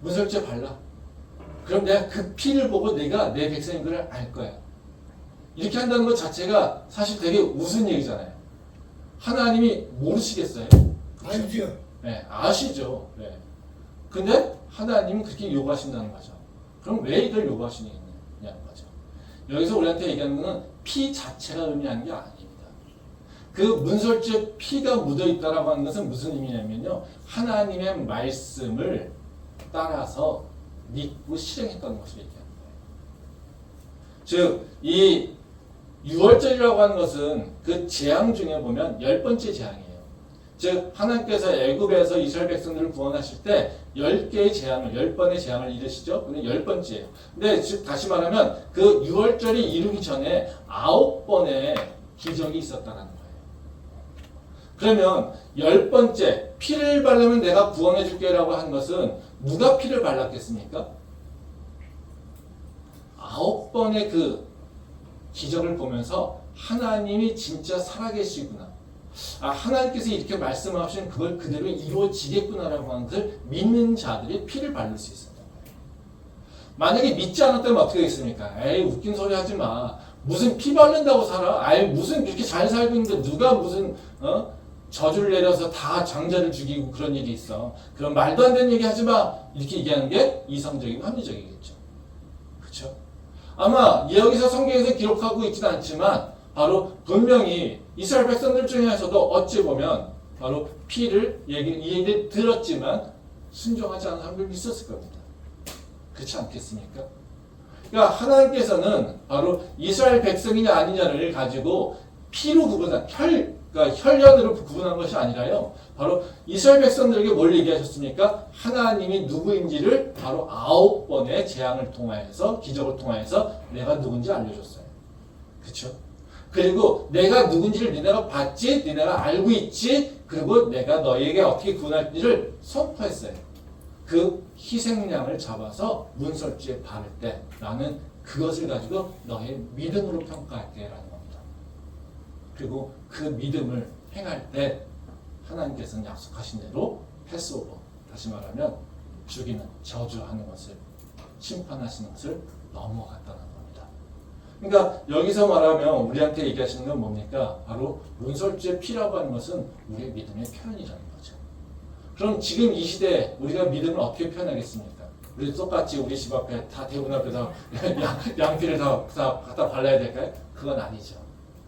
S1: 문설주에 발라. 그럼 내가 그 피를 보고 내가 내 백성인 걸 알 거야. 이렇게 한다는 것 자체가 사실 되게 우스운 얘기잖아요. 하나님이 모르시겠어요?
S2: 알죠.
S1: 네, 아시죠. 네. 근데 하나님은 그렇게 요구하신다는 거죠. 그럼 왜 이걸 요구하시느냐는 거죠. 여기서 우리한테 얘기하는 것은 피 자체가 의미하는 게 아닙니다. 그 문설주에 피가 묻어있다라고 하는 것은 무슨 의미냐면요, 하나님의 말씀을 따라서 믿고 실행했다는 것을 얘기하는 거예요. 즉, 이 6월절이라고 하는 것은 그 재앙 중에 보면 10번째 재앙이에요. 즉, 하나님께서 애굽에서 이스라엘 백성들을 구원하실 때 10개의 재앙을, 10번의 재앙을 이르시죠. 근데 10번째예요. 근데 즉 다시 말하면 그 6월절이 이루기 전에 9번의 기적이 있었다는 거예요. 그러면 10번째, 피를 바르면 내가 구원해 줄게라고 한 것은 누가 피를 발랐겠습니까? 9번의 그 기적을 보면서 하나님이 진짜 살아계시구나, 아, 하나님께서 이렇게 말씀하신 그걸 그대로 이루어지겠구나라고 하는 것을 믿는 자들이 피를 바를 수 있었던 거예요. 만약에 믿지 않았다면 어떻게 되겠습니까? 에이, 웃긴 소리 하지 마. 무슨 피 바른다고 살아? 아이, 무슨 이렇게 잘 살고 있는데 누가 무슨 저주를 내려서 다 장자를 죽이고 그런 일이 있어. 그런 말도 안 되는 얘기 하지 마. 이렇게 얘기하는 게 이성적이고 합리적이겠죠. 그렇죠? 아마 여기서 성경에서 기록하고 있지는 않지만 바로 분명히 이스라엘 백성들 중에서도 어찌 보면 바로 이 얘기를 들었지만 순종하지 않은 사람들이 있었을 겁니다. 그렇지 않겠습니까? 그러니까 하나님께서는 바로 이스라엘 백성이냐 아니냐를 가지고 피로 구분한 그러니까 혈연으로 구분한 것이 아니라요. 바로 이스라엘 백성들에게 뭘 얘기하셨습니까? 하나님이 누구인지를 바로 9번의 재앙을 통하여서 기적을 통하여서 내가 누군지 알려줬어요. 그렇죠? 그리고 내가 누군지를 니네가 봤지, 니네가 알고 있지, 그리고 내가 너희에게 어떻게 구원할지를 선포했어요. 그 희생양을 잡아서 문설주에 바를 때 나는 그것을 가지고 너의 믿음으로 평가할게 라는 겁니다. 그리고 그 믿음을 행할 때 하나님께서는 약속하신 대로 패스오버, 다시 말하면 죽이는, 저주하는 것을, 심판하시는 것을 넘어갔다는 겁니다. 그러니까 여기서 말하면 우리한테 얘기하시는 건 뭡니까? 바로 문설주의 피라고 하는 것은 우리의 믿음의 표현이라는 거죠. 그럼 지금 이 시대에 우리가 믿음을 어떻게 표현하겠습니까? 우리 똑같이 우리 집 앞에 다 대문 앞에다 양피를 다 갖다 발라야 될까요? 그건 아니죠.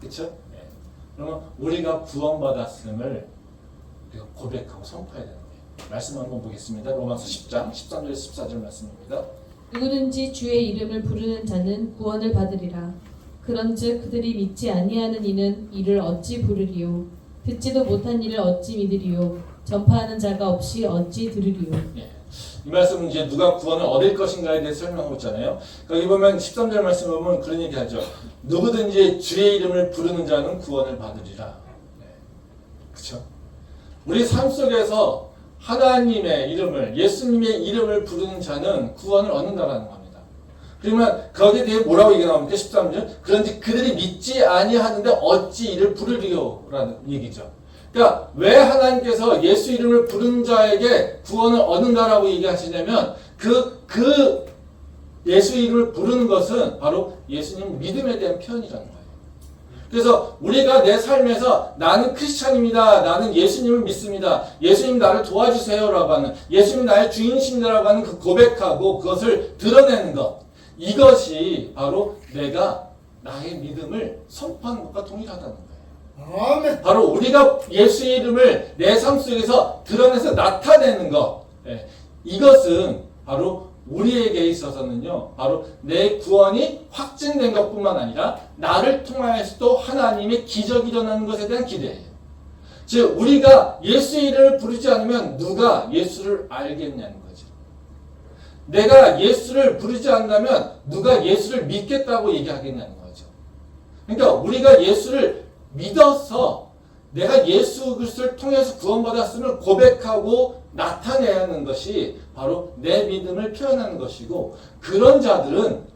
S1: 그렇죠? 네. 그러면 우리가 구원받았음을 우리가 고백하고 선포해야 되는 거예요. 말씀 한번 보겠습니다. 로마서 10장 13절 14절 말씀입니다.
S3: 누구든지 주의 이름을 부르는 자는 구원을 받으리라. 그런즉 그들이 믿지 아니하는 이는 이를 어찌 부르리요? 듣지도 못한 이를 어찌 믿으리요? 전파하는 자가 없이 어찌 들으리요?
S1: 예. 이 말씀은 이제 누가 구원을 얻을 것인가에 대해서 설명하고 있잖아요. 여기 보면 13절 말씀 보면 그런 얘기 하죠. 누구든지 주의 이름을 부르는 자는 구원을 받으리라. 네. 그렇죠? 우리 삶 속에서 하나님의 이름을, 예수님의 이름을 부르는 자는 구원을 얻는다라는 겁니다. 그러면 거기에 대해 뭐라고 얘기 나옵니까? 13절. 그런지 그들이 믿지 아니하는데 어찌 이를 부르리요? 라는 얘기죠. 그러니까 왜 하나님께서 예수 이름을 부르는 자에게 구원을 얻는다라고 얘기하시냐면 그 예수 이름을 부르는 것은 바로 예수님 믿음에 대한 표현이라는 거예요. 그래서 우리가 내 삶에서 나는 크리스찬입니다. 나는 예수님을 믿습니다. 예수님 나를 도와주세요라고 하는, 예수님 나의 주인이십니다라고 하는 그 고백하고 그것을 드러내는 것, 이것이 바로 내가 나의 믿음을 선포하는 것과 동일하다는 거예요. 아멘. 바로 우리가 예수의 이름을 내 삶 속에서 드러내서 나타내는 것, 이것은 바로 우리에게 있어서는요, 바로 내 구원이 확증된 것뿐만 아니라 나를 통하여서도 하나님의 기적이 일어나는 것에 대한 기대예요. 즉 우리가 예수의 이름을 부르지 않으면 누가 예수를 알겠냐는 거죠. 내가 예수를 부르지 않는다면 누가 예수를 믿겠다고 얘기하겠냐는 거죠. 그러니까 우리가 예수를 믿어서 내가 예수 그리스도를 통해서 구원받았음을 고백하고 나타내야 하는 것이 바로 내 믿음을 표현하는 것이고, 그런 자들은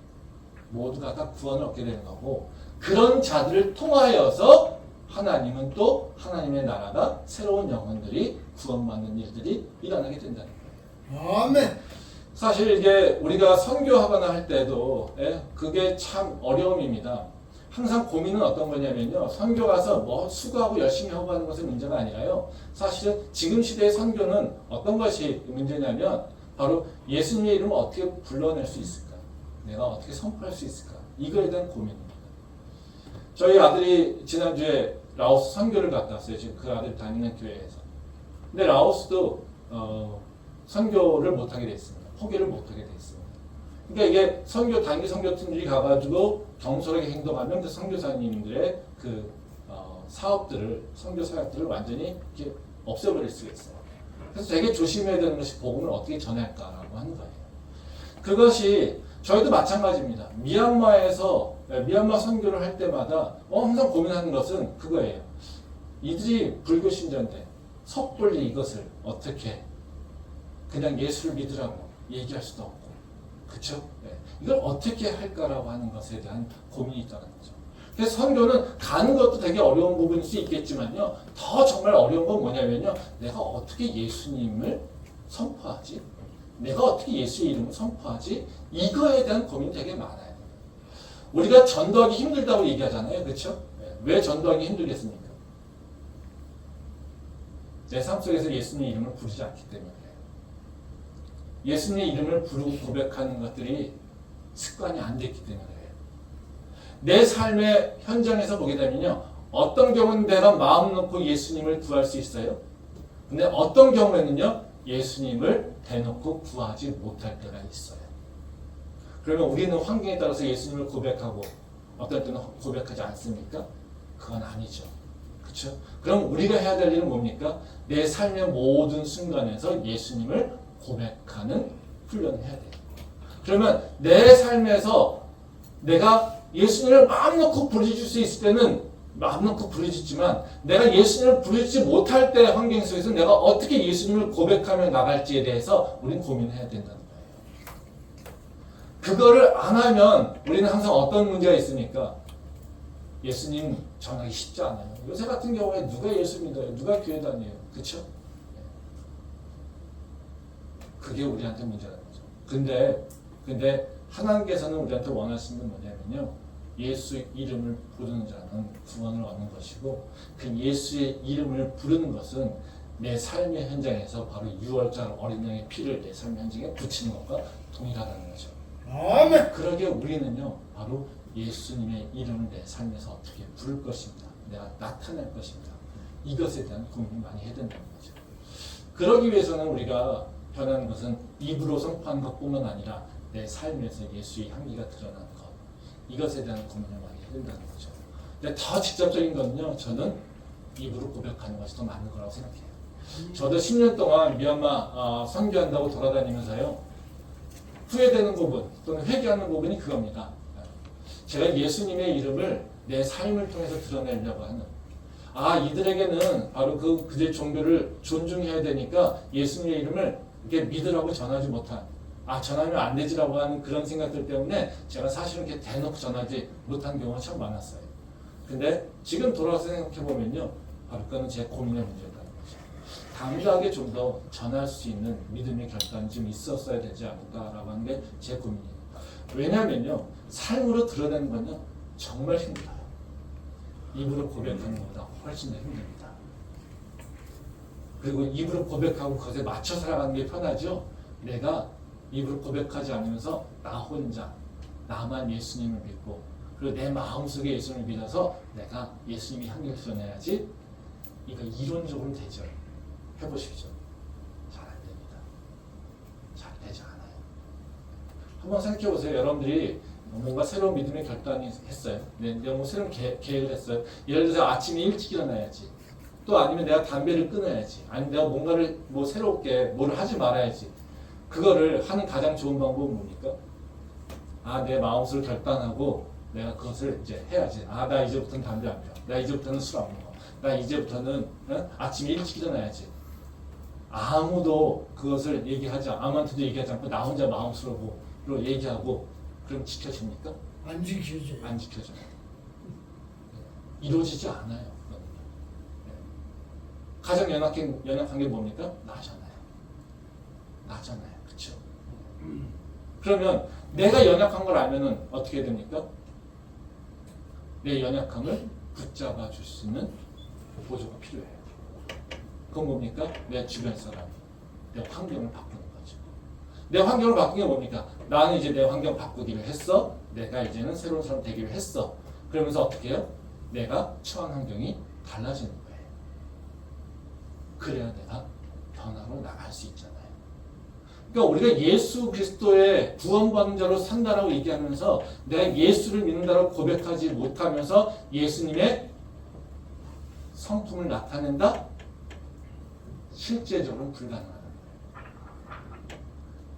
S1: 모두가 다 구원을 얻게 되는 거고, 그런 자들을 통하여서 하나님은 또 하나님의 나라가 새로운 영혼들이 구원받는 일들이 일어나게 된다는 거예요. 아멘. 사실 이게 우리가 선교하거나 할 때도 그게 참 어려움입니다. 항상 고민은 어떤 거냐면요, 선교 가서 뭐 수고하고 열심히 하고 하는 것은 문제가 아니라요, 사실은 지금 시대의 선교는 어떤 것이 문제냐면 바로 예수님의 이름을 어떻게 불러낼 수 있을까, 내가 어떻게 선포할 수 있을까, 이거에 대한 고민입니다. 저희 아들이 지난주에 라오스 선교를 갔다 왔어요. 지금 그 아들이 다니는 교회에서. 근데 라오스도 선교를 못하게 됐습니다. 포기를 못하게 됐습니다. 그러니까 이게 단기 선교팀들이 가가지고 경솔하게 행동하면 그 선교사님들의 그 사업들을, 선교 사역들을 완전히 이렇게 없애버릴 수가 있어요. 그래서 되게 조심해야 되는 것이 복음을 어떻게 전할까라고 하는 거예요. 그것이 저희도 마찬가지입니다. 미얀마 선교를 할 때마다 항상 고민하는 것은 그거예요. 이들이 불교 신자인데 섣불리 이것을 어떻게 그냥 예수를 믿으라고 얘기할 수도 없고, 그렇죠? 네. 이걸 어떻게 할까라고 하는 것에 대한 고민이 있다는 거죠. 그래서 선교는 가는 것도 되게 어려운 부분일 수 있겠지만요. 더 정말 어려운 건 뭐냐면요. 내가 어떻게 예수님을 선포하지? 내가 어떻게 예수의 이름을 선포하지? 이거에 대한 고민이 되게 많아요. 우리가 전도하기 힘들다고 얘기하잖아요. 그렇죠? 왜 전도하기 힘들겠습니까? 내 삶 속에서 예수님의 이름을 부르지 않기 때문에 그래요. 예수님의 이름을 부르고 고백하는 것들이 습관이 안 됐기 때문에 그래요. 내 삶의 현장에서 보게 되면요. 어떤 경우는 내가 마음 놓고 예수님을 구할 수 있어요. 근데 어떤 경우에는요. 예수님을 대놓고 구하지 못할 때가 있어요. 그러면 우리는 환경에 따라서 예수님을 고백하고 어떨 때는 고백하지 않습니까? 그건 아니죠. 그렇죠? 그럼 우리가 해야 될 일은 뭡니까? 내 삶의 모든 순간에서 예수님을 고백하는 훈련을 해야 돼요. 그러면 내 삶에서 내가 예수님을 마음 놓고 부르짖을 수 있을 때는 마음 놓고 부르짖지만 내가 예수님을 부르짖지 못할 때 환경 속에서 내가 어떻게 예수님을 고백하며 나갈지에 대해서 우리는 고민해야 된다는 거예요. 그거를 안 하면 우리는 항상 어떤 문제가 있습니까? 예수님 전하기 쉽지 않아요. 요새 같은 경우에 누가 예수 믿어요? 누가 교회 다녀요? 그렇죠? 그게 우리한테 문제라는 거죠. 근데 하나님께서는 우리한테 원하시는 건 뭐냐면요. 예수의 이름을 부르는 자는 구원을 얻는 것이고 그 예수의 이름을 부르는 것은 내 삶의 현장에서 바로 6월절 어린 양의 피를 내 삶의 현장에 붙이는 것과 동일하다는 거죠.
S2: 아멘.
S1: 그러기에 우리는요. 바로 예수님의 이름을 내 삶에서 어떻게 부를 것인가 내가 나타낼 것인가 이것에 대한 고민을 많이 해야 된다는 거죠. 그러기 위해서는 우리가 변하는 것은 입으로 선포하는 것뿐만 아니라 내 삶에서 예수의 향기가 드러나는 것 이것에 대한 고민을 많이 해야 된다는 거죠. 근데 더 직접적인 건요. 저는 입으로 고백하는 것이 더 맞는 거라고 생각해요. 저도 10년 동안 미얀마 선교한다고 돌아다니면서요. 후회되는 부분 또는 회개하는 부분이 그겁니다. 제가 예수님의 이름을 내 삶을 통해서 드러내려고 하는 이들에게는 바로 그들 종교를 존중해야 되니까 예수님의 이름을 이렇게 믿으라고 전하지 못한 전하면 안 되지라고 하는 그런 생각들 때문에 제가 사실은 이렇게 대놓고 전하지 못한 경우가 참 많았어요. 근데 지금 돌아와서 생각해보면요. 바로 그거는 제 고민의 문제였다는 거죠. 당당하게 좀 더 전할 수 있는 믿음의 결단이 좀 있었어야 되지 않을까라고 하는 게 제 고민이에요. 왜냐하면요. 삶으로 드러내는 건요. 정말 힘들어요. 입으로 고백하는 것보다 훨씬 더 힘듭니다. 그리고 입으로 고백하고 그것에 맞춰 살아가는 게 편하죠. 내가 입으로 고백하지 않으면서 나 혼자 나만 예수님을 믿고 그리고 내 마음속에 예수님을 믿어서 내가 예수님이 향기를 전해야지 이거 이론적으로 되죠. 해보십시오. 잘 안 됩니다. 잘 되지 않아요. 한번 생각해 보세요. 여러분들이 뭔가 새로운 믿음의 결단이 했어요. 내가 뭐 새로운 계획을 했어요. 예를 들어서 아침에 일찍 일어나야지. 또 아니면 내가 담배를 끊어야지. 아니면 내가 뭔가를 뭐 새롭게 뭐를 하지 말아야지. 그거를 하는 가장 좋은 방법은 뭡니까? 내 마음속으로 결단하고 내가 그것을 이제 해야지. 나 이제부터는 담배 안 피워. 나 이제부터는 술 안 먹어. 나 이제부터는 아침에 일찍 일어나야지. 아무도 그것을 아무한테도 얘기하지 않고 나 혼자 마음속으로 얘기하고 그럼 지켜집니까?
S2: 안 지켜져요.
S1: 안 지켜져요. 이루어지지 않아요. 가장 연약한 게 뭡니까? 나잖아요. 그렇죠? 그러면 내가 연약한 걸 알면은 어떻게 됩니까? 내 연약함을 붙잡아 줄 수 있는 보조가 필요해요. 그건 뭡니까? 내 주변 사람, 내 환경을 바꾸는 거죠. 내 환경을 바꾸는 게 뭡니까? 나는 이제 내 환경 바꾸기를 했어. 내가 이제는 새로운 사람 되기를 했어. 그러면서 어떻게 해요? 내가 처한 환경이 달라지는 거예요. 그래야 내가 변화로 나갈 수 있잖아요. 그러니까 우리가 예수 그리스도의 구원받는 자로 산다라고 얘기하면서 내가 예수를 믿는다라고 고백하지 못하면서 예수님의 성품을 나타낸다? 실제적으로는 불가능하다는 거예요.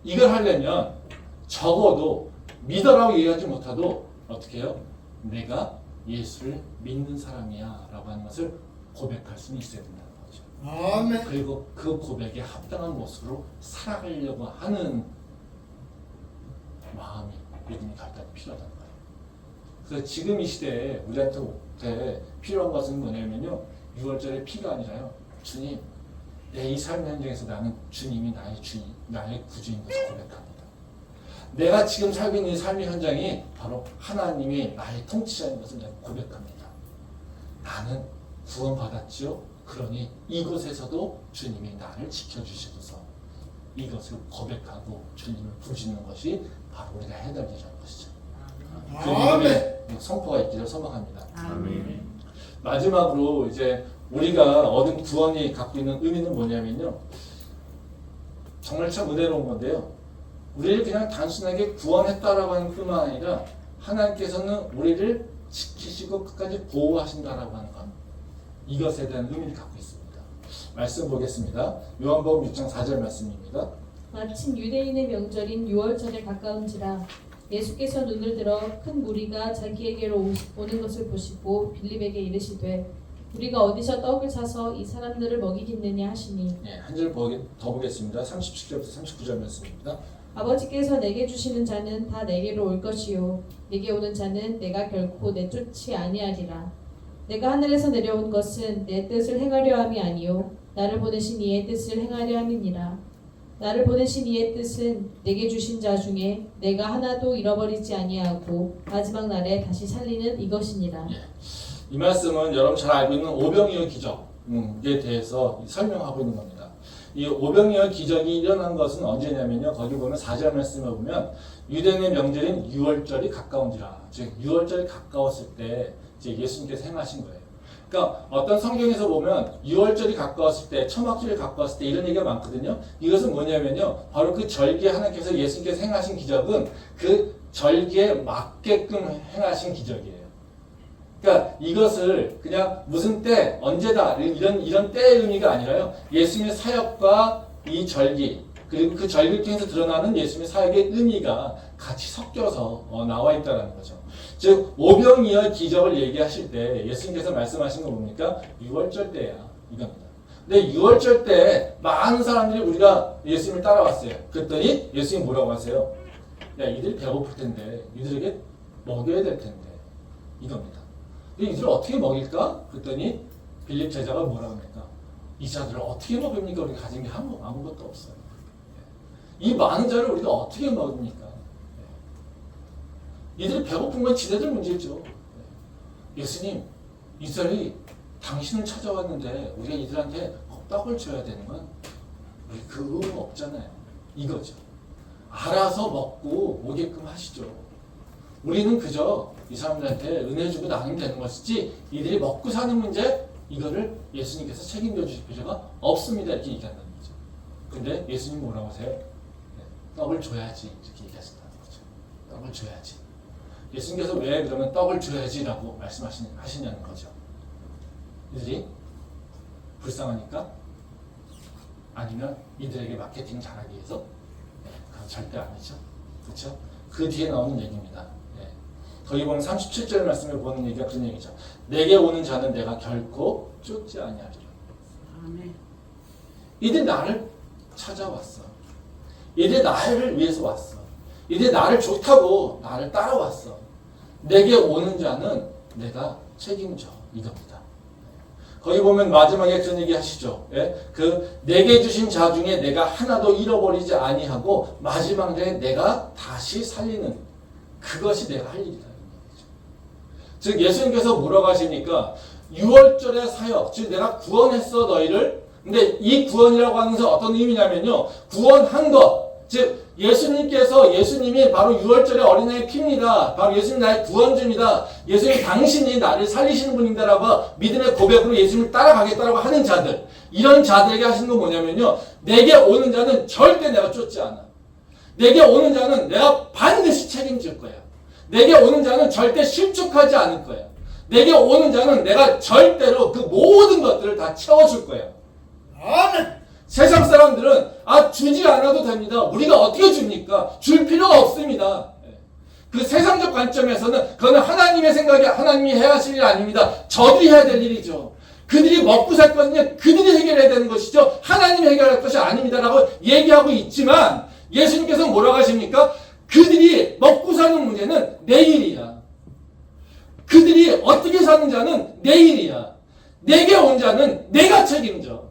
S1: 이걸 하려면 적어도 믿어라고 얘기하지 못해도 어떻게 해요? 내가 예수를 믿는 사람이야 라고 하는 것을 고백할 수는 있어야 된다는 거죠.
S2: 아멘.
S1: 그리고 그 고백에 합당한 모습으로 살아가려고 하는 마음이 믿음의 결단이 필요하다는 거예요. 그래서 지금 이 시대에 우리한테 필요한 것은 뭐냐면요. 6월절의 피가 아니라요. 주님, 내 이 삶의 현장에서 나는 주님이 나의 주인, 나의 구주인 것을 고백합니다. 내가 지금 살고 있는 이 삶의 현장이 바로 하나님이 나의 통치자인 것을 내가 고백합니다. 나는 구원받았지요. 그러니 이곳에서도 주님이 나를 지켜주시고서 이것을 고백하고 주님을 부르시는 것이 바로 우리가 해야 될 일이라는 것이죠. 그 믿음의 선포가 있기를 소망합니다.
S4: 아멘.
S1: 마지막으로 이제 우리가 얻은 구원이 갖고 있는 의미는 뭐냐면요. 정말 참 은혜로운 건데요. 우리를 그냥 단순하게 구원했다라고 하는 뿐만 아니라 하나님께서는 우리를 지키시고 끝까지 보호하신다라고 하는 것. 이것에 대한 의미를 갖고 있습니다. 말씀 보겠습니다. 요한복음 6장 4절 말씀입니다.
S3: 마침 유대인의 명절인 6월절에 가까운지라 예수께서 눈을 들어 큰 무리가 자기에게로 오는 것을 보시고 빌립에게 이르시되 우리가 어디서 떡을 사서 이 사람들을 먹이겠느냐 하시니
S1: 한 절 더 보겠습니다. 37절부터 39절 말씀입니다.
S3: 아버지께서 내게 주시는 자는 다 내게로 올 것이요 내게 오는 자는 내가 결코 내쫓지 아니하리라. 내가 하늘에서 내려온 것은 내 뜻을 행하려 함이 아니요 나를 보내신 이의 뜻을 행하려 함이니라. 나를 보내신 이의 뜻은 내게 주신 자 중에 내가 하나도 잃어버리지 아니하고 마지막 날에 다시 살리는 이것이니라.
S1: 이 말씀은 여러분 잘 알고 있는 오병이어 기적에 대해서 설명하고 있는 겁니다. 이 오병이어 기적이 일어난 것은 언제냐면요. 거기 보면 4절 말씀에 보면 유대인의 명절인 6월절이 가까운지라. 즉 6월절이 가까웠을 때 이제 예수님께서 행하신 거예요. 그러니까 어떤 성경에서 보면 6월절이 가까웠을 때, 초막절이 가까웠을 때 이런 얘기가 많거든요. 이것은 뭐냐면요. 바로 그 절기에 하나님께서 예수님께서 행하신 기적은 그 절기에 맞게끔 행하신 기적이에요. 그러니까 이것을 그냥 무슨 때, 언제다 이런 때의 의미가 아니라요. 예수님의 사역과 이 절기 그리고 그 절기를 통해서 드러나는 예수님의 사역의 의미가 같이 섞여서 나와 있다는 거죠. 즉 오병이어 기적을 얘기하실 때 예수님께서 말씀하신 거 뭡니까? 6월절 때야 이겁니다. 근데 6월절 때 많은 사람들이 우리가 예수님을 따라왔어요. 그랬더니 예수님 뭐라고 하세요? 야 이들이 배고플 텐데 이들에게 먹여야 될 텐데 이겁니다. 근데 이들을 어떻게 먹일까? 그랬더니 빌립 제자가 뭐라고 합니까? 이 자들을 어떻게 먹입니까? 우리가 가진 게 아무것도 없어요. 이 많은 자를 우리가 어떻게 먹입니까? 이들이 배고픈 건 지네들 문제죠. 예수님, 이스라엘이 당신을 찾아왔는데 우리가 이들한테 떡을 줘야 되는 건 우리 그 의무 없잖아요. 이거죠. 알아서 먹고 오게끔 하시죠. 우리는 그저 이 사람들한테 은혜 주고 나누면 되는 것이지 이들이 먹고 사는 문제 이거를 예수님께서 책임져 주실 필요가 없습니다. 이렇게 얘기한다는 거죠. 근데 예수님 뭐라고 하세요? 떡을 줘야지 이렇게 얘기하신다는 거죠. 떡을 줘야지. 예수님께서 왜 그러면 떡을 줘야지라고 말씀하시냐는 거죠. 이들이 불쌍하니까? 아니면 이들에게 마케팅 잘하기 위해서? 그건 절대 아니죠. 그렇죠? 그 뒤에 나오는 얘기입니다. 거기 보면 37절 말씀에 보는 얘기가 그런 얘기죠. 내게 오는 자는 내가 결코 쫓지 아니하리라.
S4: 아멘.
S1: 이들 나를 찾아왔어. 이들 나를 위해서 왔어. 이들 나를 좋다고 나를 따라왔어. 내게 오는 자는 내가 책임져 이겁니다. 거기 보면 마지막에 그런 얘기 하시죠. 그 내게 주신 자 중에 내가 하나도 잃어버리지 아니하고 마지막 날에 내가 다시 살리는 그것이 내가 할 일이다. 즉 예수님께서 뭐라고 하십니까? 6월절의 사역, 즉 내가 구원했어 너희를. 근데 이 구원이라고 하는 것은 어떤 의미냐면요. 구원한 것, 즉 예수님이 바로 6월절의 어린아이의 피입니다. 바로 예수님 나의 구원주입니다. 예수님 당신이 나를 살리시는 분입니다라고 믿음의 고백으로 예수님을 따라가겠다라고 하는 자들, 이런 자들에게 하시는 건 뭐냐면요. 내게 오는 자는 절대 내가 쫓지 않아. 내게 오는 자는 내가 반드시 책임질 거야. 내게 오는 자는 절대 실족하지 않을 거야. 내게 오는 자는 내가 절대로 그 모든 것들을 다 채워줄 거야.
S2: 아멘.
S1: 세상 사람들은 주지 않아도 됩니다. 우리가 어떻게 줍니까? 줄 필요가 없습니다. 그 세상적 관점에서는 그거는 하나님의 생각이 하나님이 해야 하실 일 아닙니다. 저들이 해야 될 일이죠. 그들이 먹고 살 것은 그들이 해결해야 되는 것이죠. 하나님이 해결할 것이 아닙니다라고 얘기하고 있지만 예수님께서 뭐라고 하십니까? 그들이 먹고 사는 문제는 내 일이야. 그들이 어떻게 사는 자는 내 일이야. 내게 온 자는 내가 책임져.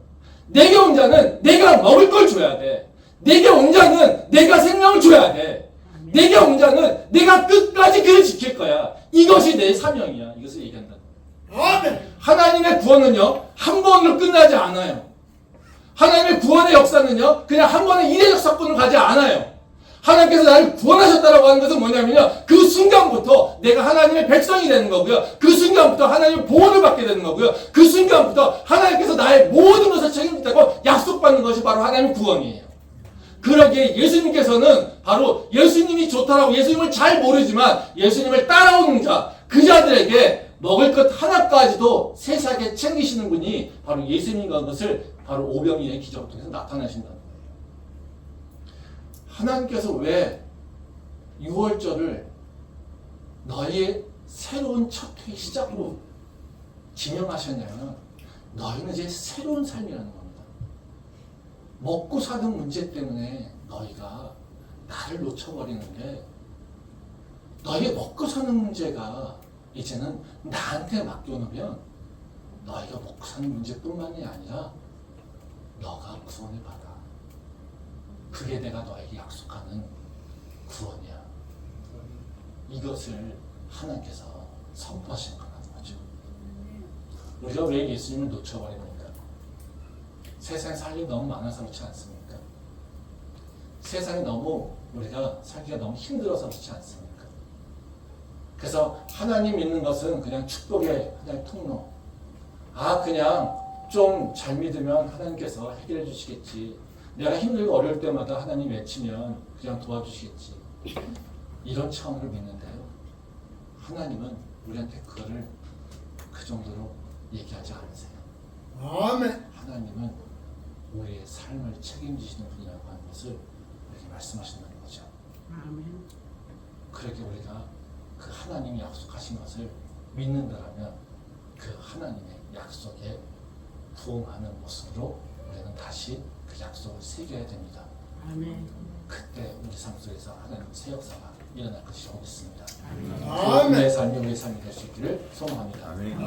S1: 내게 온 자는 내가 먹을 걸 줘야 돼. 내게 온 자는 내가 생명을 줘야 돼. 내게 온 자는 내가 끝까지 그를 지킬 거야. 이것이 내 사명이야. 이것을 얘기한다.
S2: 아멘.
S1: 하나님의 구원은요, 한 번으로 끝나지 않아요. 하나님의 구원의 역사는요, 그냥 한 번의 이례적 사건으로 가지 않아요. 하나님께서 나를 구원하셨다라고 하는 것은 뭐냐면요, 그 순간부터 내가 하나님의 백성이 되는 거고요. 그 순간부터 하나님의 보호를 받게 되는 거고요. 그 순간부터 하나님께서 나의 모든 것을 책임지다고 약속받는 것이 바로 하나님의 구원이에요. 그러기에 예수님께서는 바로 예수님이 좋다라고 예수님을 잘 모르지만 예수님을 따라오는 자, 그 자들에게 먹을 것 하나까지도 세세하게 챙기시는 분이 바로 예수님인 것을 바로 오병이의 기적을 통해서 나타내신다는 거예요. 하나님께서 왜 6월절을 너희의 새로운 첫 회의 시작으로 지명하셨냐면 너희는 이제 새로운 삶이라는 겁니다. 먹고 사는 문제 때문에 너희가 나를 놓쳐버리는데 너희의 먹고 사는 문제가 이제는 나한테 맡겨놓으면 너희가 먹고 사는 문제뿐만이 아니라 너가 구원을 받아. 그게 내가 너에게 약속하는 구원이야. 이것을 하나님께서 선포하신 거라는 거죠. 우리가 왜 예수님을 놓쳐버립니까? 세상에 살 일이 너무 많아서 그렇지 않습니까? 세상이 너무 우리가 살기가 너무 힘들어서 그렇지 않습니까? 그래서 하나님 믿는 것은 그냥 축복의 하나의 통로. 그냥 좀 잘 믿으면 하나님께서 해결해 주시겠지. 내가 힘들고 어려울 때마다 하나님 외치면 그냥 도와주시겠지. 이런 차원으로 믿는데요. 하나님은 우리한테 그거를 그 정도로 얘기하지 않으세요.
S2: 아멘.
S1: 하나님은 우리의 삶을 책임지시는 분이라고 하는 것을 이렇게 말씀하신다는 거죠.
S4: 아멘.
S1: 그렇게 우리가 그 하나님이 약속하신 것을 믿는다라면 그 하나님의 약속에 부응하는 모습으로 우리는 다시 그 약속을 새겨야 됩니다.
S4: 아멘.
S1: 그때 우리 삶 속에서 하나님의 새 역사가 일어날 것이라고 믿습니다.
S2: 아멘.
S1: 내 삶이 우리의 삶이 될 수 있기를 소망합니다.
S2: 아멘.